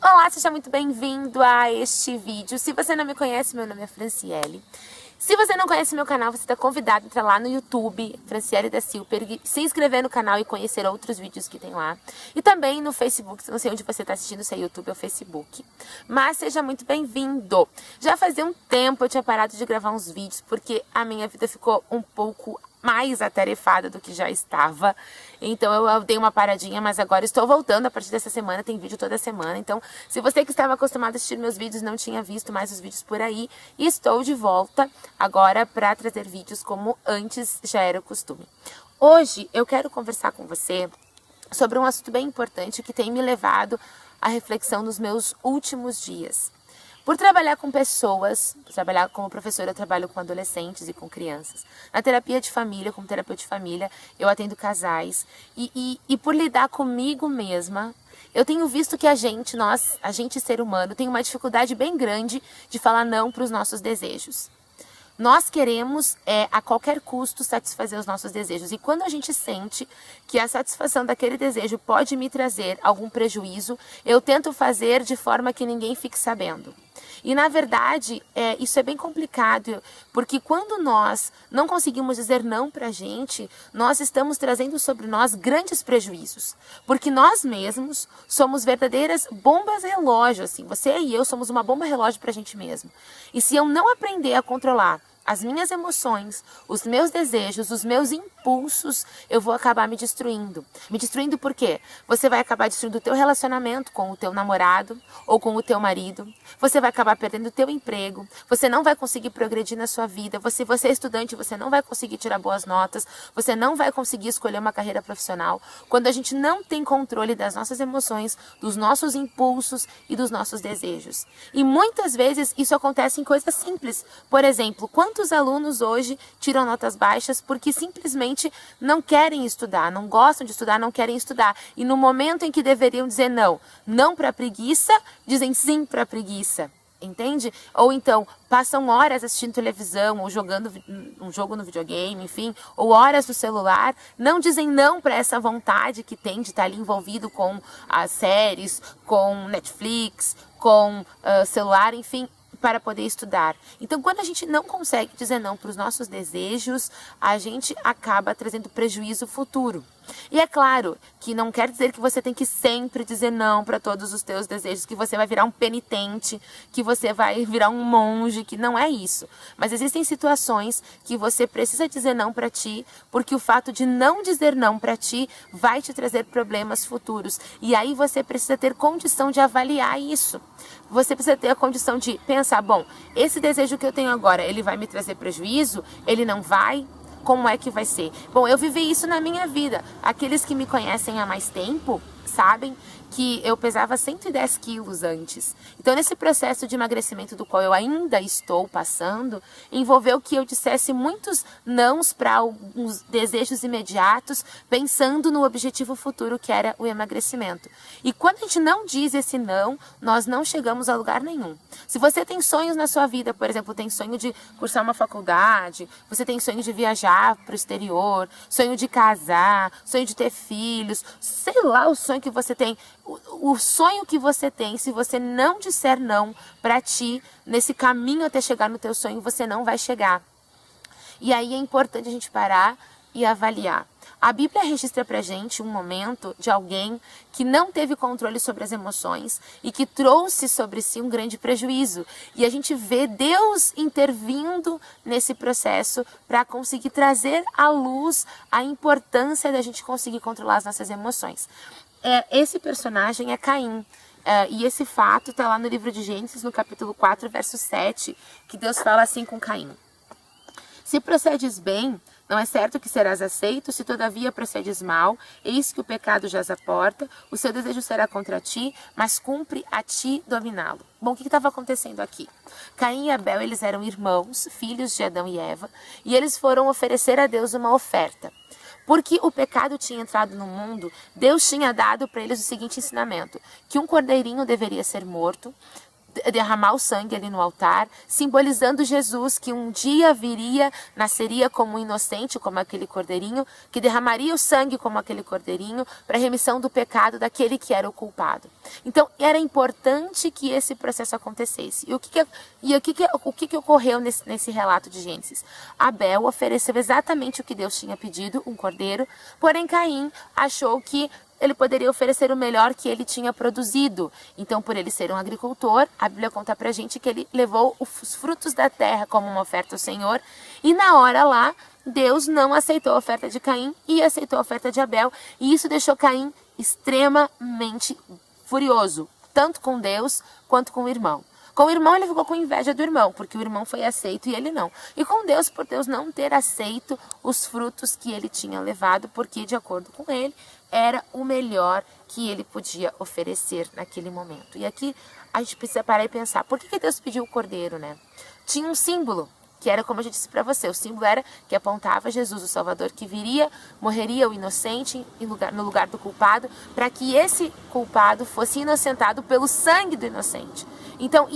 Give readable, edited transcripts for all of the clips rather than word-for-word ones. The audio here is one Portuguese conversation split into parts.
Olá, seja muito bem-vindo a este vídeo. Se você não me conhece, meu nome é Franciele. Se você não conhece meu canal, você está convidado a entrar lá no YouTube, Franciele da Silper, se inscrever no canal e conhecer outros vídeos que tem lá. E também no Facebook, não sei onde você está assistindo, se é YouTube ou Facebook. Mas seja muito bem-vindo. Já fazia um tempo eu tinha parado de gravar uns vídeos, porque a minha vida ficou um pouco mais atarefada do que já estava. Então eu dei uma paradinha, mas agora estou voltando a partir dessa semana, tem vídeo toda semana. Então, se você que estava acostumado a assistir meus vídeos, não tinha visto mais os vídeos por aí, estou de volta agora para trazer vídeos como antes já era o costume. Hoje eu quero conversar com você sobre um assunto bem importante que tem me levado à reflexão nos meus últimos dias. Por trabalhar com pessoas, trabalhar como professora, eu trabalho com adolescentes e com crianças. Na terapia de família, como terapeuta de família, eu atendo casais. E por lidar comigo mesma, eu tenho visto que a gente ser humano, tem uma dificuldade bem grande de falar não para os nossos desejos. Nós queremos, a qualquer custo, satisfazer os nossos desejos. E quando a gente sente que a satisfação daquele desejo pode me trazer algum prejuízo, eu tento fazer de forma que ninguém fique sabendo. E, na verdade, isso é bem complicado, porque quando nós não conseguimos dizer não pra gente, nós estamos trazendo sobre nós grandes prejuízos. Porque nós mesmos somos verdadeiras bombas relógio, assim. Você e eu somos uma bomba relógio pra gente mesmo. E se eu não aprender a controlar as minhas emoções, os meus desejos, os meus impulsos, eu vou acabar me destruindo. Me destruindo por quê? Você vai acabar destruindo o teu relacionamento com o teu namorado ou com o teu marido. Você vai acabar perdendo o teu emprego. Você não vai conseguir progredir na sua vida. Você é estudante, você não vai conseguir tirar boas notas. Você não vai conseguir escolher uma carreira profissional. Quando a gente não tem controle das nossas emoções, dos nossos impulsos e dos nossos desejos. E muitas vezes isso acontece em coisas simples. Por exemplo, quantos alunos hoje tiram notas baixas porque simplesmente não querem estudar, não gostam de estudar, não querem estudar. E no momento em que deveriam dizer não para preguiça, dizem sim para preguiça. Entende? Ou então, passam horas assistindo televisão, ou jogando um jogo no videogame, enfim, ou horas no celular, não dizem não para essa vontade que tem de estar ali envolvido com as séries, com Netflix, com celular, enfim, para poder estudar. Então, quando a gente não consegue dizer não para os nossos desejos, a gente acaba trazendo prejuízo futuro. E é claro que não quer dizer que você tem que sempre dizer não para todos os teus desejos, que você vai virar um penitente, que você vai virar um monge, que não é isso. Mas existem situações que você precisa dizer não para ti, porque o fato de não dizer não para ti vai te trazer problemas futuros. E aí você precisa ter condição de avaliar isso. Você precisa ter a condição de pensar, bom, esse desejo que eu tenho agora, ele vai me trazer prejuízo? Ele não vai? Como é que vai ser? Bom, eu vivi isso na minha vida. Aqueles que me conhecem há mais tempo sabem que eu pesava 110 quilos antes. Então, nesse processo de emagrecimento do qual eu ainda estou passando, envolveu que eu dissesse muitos nãos para alguns desejos imediatos, pensando no objetivo futuro que era o emagrecimento. E quando a gente não diz esse não, nós não chegamos a lugar nenhum. Se você tem sonhos na sua vida, por exemplo, tem sonho de cursar uma faculdade, você tem sonho de viajar para o exterior, sonho de casar, sonho de ter filhos, sei lá o sonho que você tem. O sonho que você tem, se você não disser não para ti, nesse caminho até chegar no teu sonho, você não vai chegar. E aí é importante a gente parar e avaliar. A Bíblia registra pra gente um momento de alguém que não teve controle sobre as emoções e que trouxe sobre si um grande prejuízo. E a gente vê Deus intervindo nesse processo para conseguir trazer à luz a importância da gente conseguir controlar as nossas emoções. Esse personagem é Caim. E esse fato está lá no livro de Gênesis, no capítulo 4, verso 7, que Deus fala assim com Caim. Se procedes bem, não é certo que serás aceito, se todavia procedes mal, eis que o pecado jaz à porta, o seu desejo será contra ti, mas cumpre a ti dominá-lo. Bom, o que estava acontecendo aqui? Caim e Abel, eles eram irmãos, filhos de Adão e Eva, e eles foram oferecer a Deus uma oferta. Porque o pecado tinha entrado no mundo, Deus tinha dado para eles o seguinte ensinamento, que um cordeirinho deveria ser morto, derramar o sangue ali no altar, simbolizando Jesus que um dia viria, nasceria como inocente, como aquele cordeirinho, que derramaria o sangue como aquele cordeirinho para remissão do pecado daquele que era o culpado. Então era importante que esse processo acontecesse. E o que ocorreu nesse relato de Gênesis? Abel ofereceu exatamente o que Deus tinha pedido, um cordeiro, porém Caim achou que ele poderia oferecer o melhor que ele tinha produzido. Então, por ele ser um agricultor, a Bíblia conta pra gente que ele levou os frutos da terra como uma oferta ao Senhor. E na hora lá, Deus não aceitou a oferta de Caim e aceitou a oferta de Abel. E isso deixou Caim extremamente furioso, tanto com Deus quanto com o irmão. Com o irmão, ele ficou com inveja do irmão, porque o irmão foi aceito e ele não. E com Deus, por Deus não ter aceito os frutos que ele tinha levado, porque, de acordo com ele, era o melhor que ele podia oferecer naquele momento. E aqui a gente precisa parar e pensar, por que Deus pediu o cordeiro, né? Tinha um símbolo, que era como eu disse para você, o símbolo era que apontava Jesus, o Salvador, que viria, morreria o inocente no lugar do culpado, para que esse culpado fosse inocentado pelo sangue do inocente. Então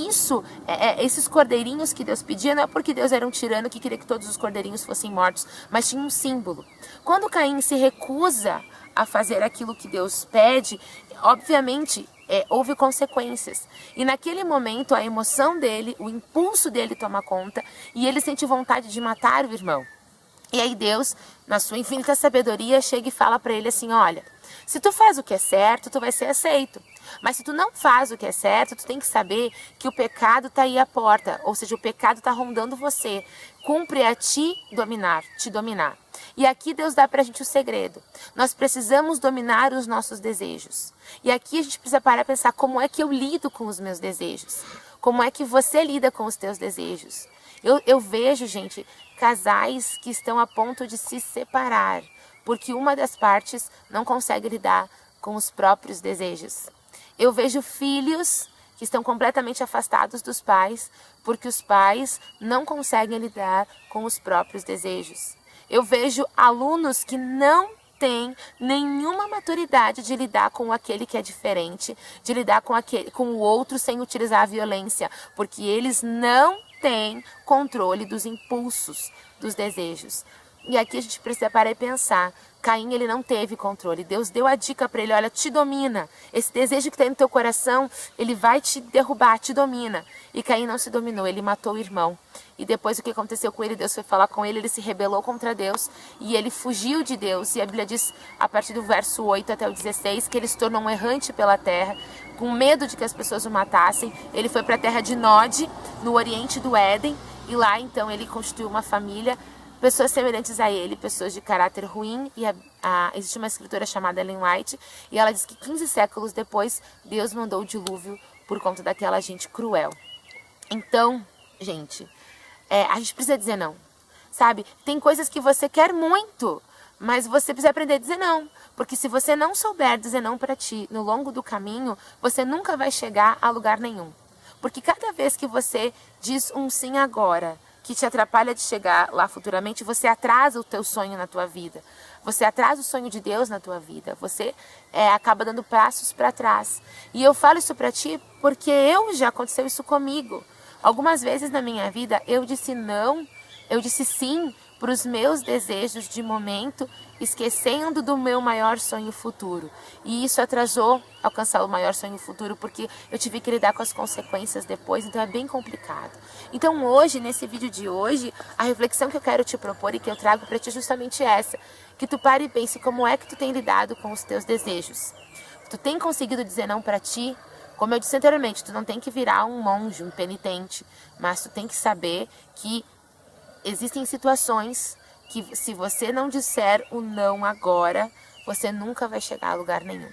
esses cordeirinhos que Deus pedia, não é porque Deus era um tirano que queria que todos os cordeirinhos fossem mortos, mas tinha um símbolo. Quando Caim se recusa a fazer aquilo que Deus pede, obviamente houve consequências. E naquele momento a emoção dele, o impulso dele toma conta e ele sente vontade de matar o irmão. E aí Deus, na sua infinita sabedoria, chega e fala para ele assim, olha, se tu faz o que é certo, tu vai ser aceito. Mas se tu não faz o que é certo, tu tem que saber que o pecado está aí à porta. Ou seja, o pecado está rondando você. Cumpre a te dominar. E aqui Deus dá pra gente o segredo. Nós precisamos dominar os nossos desejos. E aqui a gente precisa parar e pensar como é que eu lido com os meus desejos. Como é que você lida com os teus desejos. Eu vejo, gente, casais que estão a ponto de se separar. Porque uma das partes não consegue lidar com os próprios desejos. Eu vejo filhos que estão completamente afastados dos pais, porque os pais não conseguem lidar com os próprios desejos. Eu vejo alunos que não têm nenhuma maturidade de lidar com aquele que é diferente, de lidar com o outro sem utilizar a violência, porque eles não têm controle dos impulsos, dos desejos. E aqui a gente precisa parar e pensar. Caim, ele não teve controle. Deus deu a dica para ele, olha, te domina. Esse desejo que tem no teu coração, ele vai te derrubar, te domina. E Caim não se dominou, ele matou o irmão. E depois o que aconteceu com ele? Deus foi falar com ele, ele se rebelou contra Deus e ele fugiu de Deus. E a Bíblia diz, a partir do verso 8 até o 16, que ele se tornou um errante pela terra, com medo de que as pessoas o matassem. Ele foi para a terra de Nod, no oriente do Éden, e lá então ele constituiu uma família, pessoas semelhantes a ele, pessoas de caráter ruim. E existe uma escritora chamada Ellen White, e ela diz que 15 séculos depois, Deus mandou o dilúvio por conta daquela gente cruel. Então, gente, a gente precisa dizer não, sabe? Tem coisas que você quer muito, mas você precisa aprender a dizer não. Porque se você não souber dizer não para ti no longo do caminho, você nunca vai chegar a lugar nenhum. Porque cada vez que você diz um sim agora, que te atrapalha de chegar lá futuramente, você atrasa o teu sonho na tua vida. Você atrasa o sonho de Deus na tua vida. Você acaba dando passos para trás. E eu falo isso para ti porque já aconteceu isso comigo. Algumas vezes na minha vida eu disse não, eu disse sim para os meus desejos de momento, esquecendo do meu maior sonho futuro. E isso atrasou alcançar o maior sonho futuro, porque eu tive que lidar com as consequências depois, então é bem complicado. Então hoje, nesse vídeo de hoje, a reflexão que eu quero te propor e que eu trago para ti é justamente essa, que tu pare e pense como é que tu tem lidado com os teus desejos. Tu tem conseguido dizer não para ti? Como eu disse anteriormente, tu não tem que virar um monge, um penitente, mas tu tem que saber que existem situações que se você não disser o não agora, você nunca vai chegar a lugar nenhum.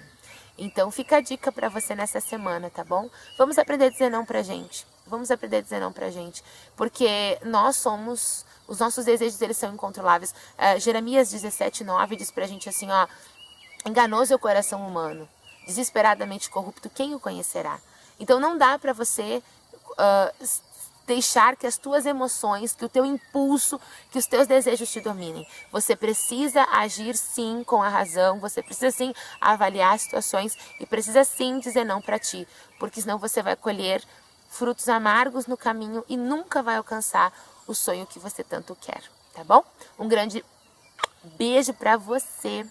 Então fica a dica para você nessa semana, tá bom? Vamos aprender a dizer não pra gente. Vamos aprender a dizer não pra gente. Porque os nossos desejos, eles são incontroláveis. Jeremias 17:9 diz pra gente assim, ó, enganoso é o coração humano, desesperadamente corrupto, quem o conhecerá? Então não dá pra você deixar que as tuas emoções, que o teu impulso, que os teus desejos te dominem. Você precisa agir sim com a razão, você precisa sim avaliar as situações e precisa sim dizer não para ti, porque senão você vai colher frutos amargos no caminho e nunca vai alcançar o sonho que você tanto quer, tá bom? Um grande beijo pra você.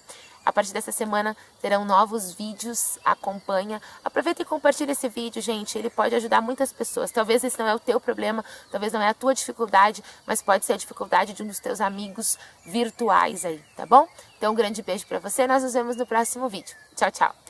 A partir dessa semana terão novos vídeos, acompanha. Aproveita e compartilha esse vídeo, gente. Ele pode ajudar muitas pessoas. Talvez esse não é o teu problema, talvez não é a tua dificuldade, mas pode ser a dificuldade de um dos teus amigos virtuais aí, tá bom? Então um grande beijo pra você, nós nos vemos no próximo vídeo. Tchau, tchau!